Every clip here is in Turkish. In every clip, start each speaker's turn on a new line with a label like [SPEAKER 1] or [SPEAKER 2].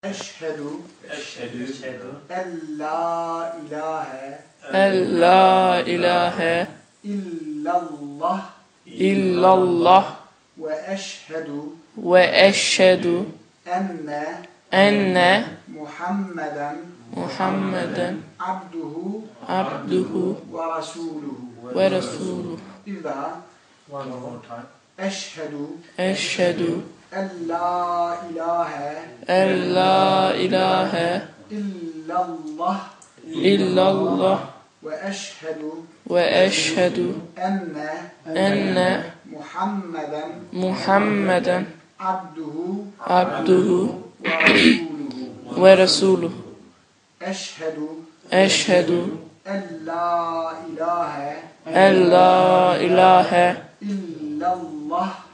[SPEAKER 1] Eşhedü
[SPEAKER 2] en la ilahe illallah ve eşhedü enne Muhammeden abduhu ve resuluhu.
[SPEAKER 1] Bir daha.
[SPEAKER 3] One more time.
[SPEAKER 2] Eşhedü
[SPEAKER 1] En la
[SPEAKER 2] ilahe illallah ve eşhedü enne Muhammeden abduhu ve resuluhu. Eşhedü
[SPEAKER 1] en la
[SPEAKER 2] ilahe illallah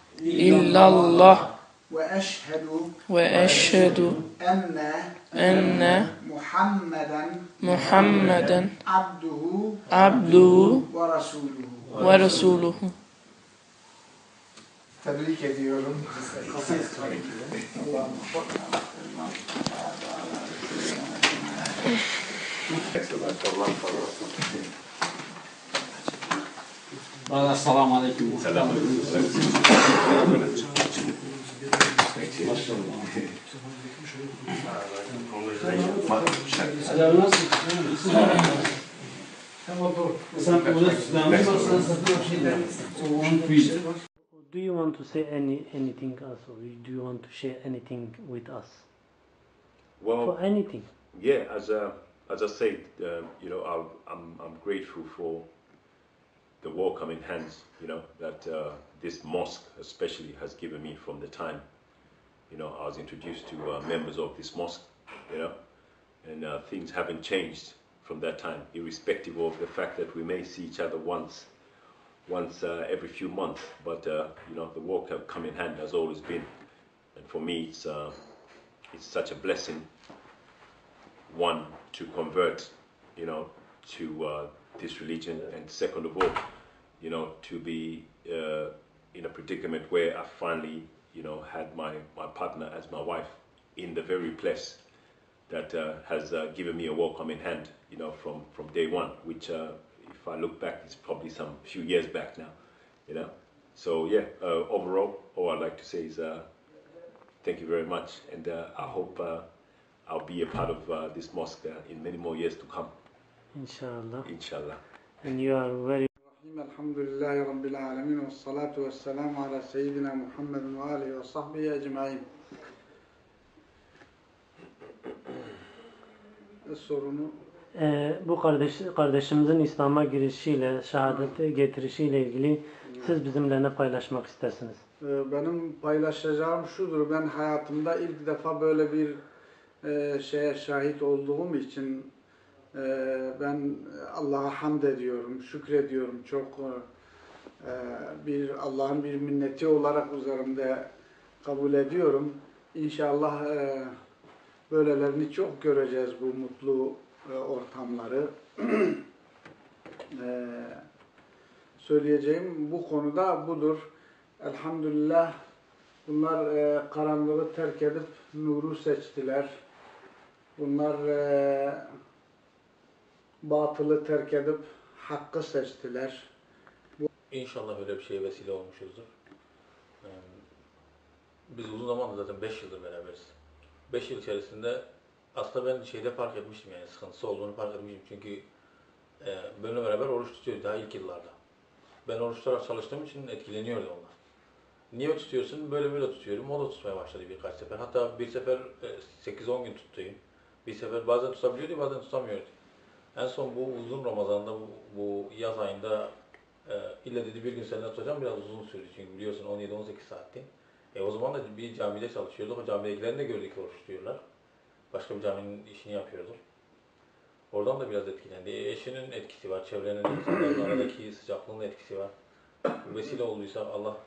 [SPEAKER 2] ve eşhedü enne Muhammeden abduhu ve resuluhu.
[SPEAKER 1] Tebrik ediyorum.
[SPEAKER 3] Assalamu alaikum.
[SPEAKER 4] Do you want to say anything else, or do you want to share anything with us?
[SPEAKER 5] Well,
[SPEAKER 4] For anything.
[SPEAKER 5] yeah, as I said, I'm grateful for the welcoming hands, that this mosque especially has given me from the time, I was introduced to members of this mosque, and things haven't changed from that time, irrespective of the fact that we may see each other once every few months, but the welcoming hand has always been, and for me it's such a blessing, one, to convert, to this religion, and second of all, to be in a predicament where I finally, had my partner as my wife in the very place that has given me a welcoming hand, from day one, which if I look back, it's probably some few years back now, So yeah, overall, all I'd like to say is thank you very much, and I hope I'll be a part of this mosque in many more years to come.
[SPEAKER 4] Inshallah.
[SPEAKER 5] Inshallah.
[SPEAKER 4] And you are very
[SPEAKER 1] Elhamdülillahi Rabbil alemin ve salatu ve selamu ala seyyidina Muhammedin ve alihi ve sahbihi ecmaîn. Sorunu
[SPEAKER 4] bu kardeşimizin İslam'a girişiyle, şehadete getirişiyle ilgili siz bizimle ne paylaşmak istersiniz?
[SPEAKER 1] Benim paylaşacağım şudur: ben hayatımda ilk defa böyle bir şeye şahit olduğum için ben Allah'a hamd ediyorum, şükrediyorum. Çok Allah'ın bir minneti olarak üzerimde kabul ediyorum. İnşallah böylelerini çok göreceğiz, bu mutlu ortamları. Söyleyeceğim bu konuda budur. Elhamdülillah bunlar karanlığı terk edip nuru seçtiler. Bunlar batılı terk edip hakkı seçtiler.
[SPEAKER 6] İnşallah öyle bir şeye vesile olmuşuzdur. Biz uzun zamandır zaten 5 yıldır beraberiz. 5 yıl içerisinde aslında ben şeyde fark etmiştim, yani sıkıntısı olduğunu fark etmiştim. Çünkü benimle beraber oruç tutuyordu daha ilk yıllarda. Ben oruç tutarak çalıştığım için etkileniyordu onlar. Niye tutuyorsun? Böyle tutuyorum. O da tutmaya başladı birkaç sefer. Hatta bir sefer 8-10 gün tuttuğum. Bir sefer bazen tutabiliyordu, bazen tutamıyordu. En son bu uzun Ramazan'da, bu yaz ayında illa dedi bir gün senden tutacağım, biraz uzun sürdü. Çünkü biliyorsun 17-18 saatti. O zaman da bir camide çalışıyorduk. O camidekilerini de gördük oruç tutuyorlar. Başka bir caminin işini yapıyorduk. Oradan da biraz etkilendi. Eşinin etkisi var, çevrenin insanların aradaki sıcaklığın etkisi var. Vesile olduysa Allah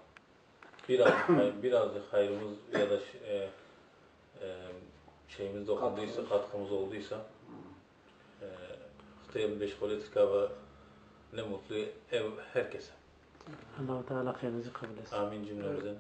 [SPEAKER 6] birazcık hayrımız ya da şeyimiz dokunduysa, katkımız olduysa Hıtayım Beşkoletika ve ne mutlu herkese.
[SPEAKER 4] Allah-u Teala hayrınızı kabul etsin.
[SPEAKER 6] Amin cümlemizin.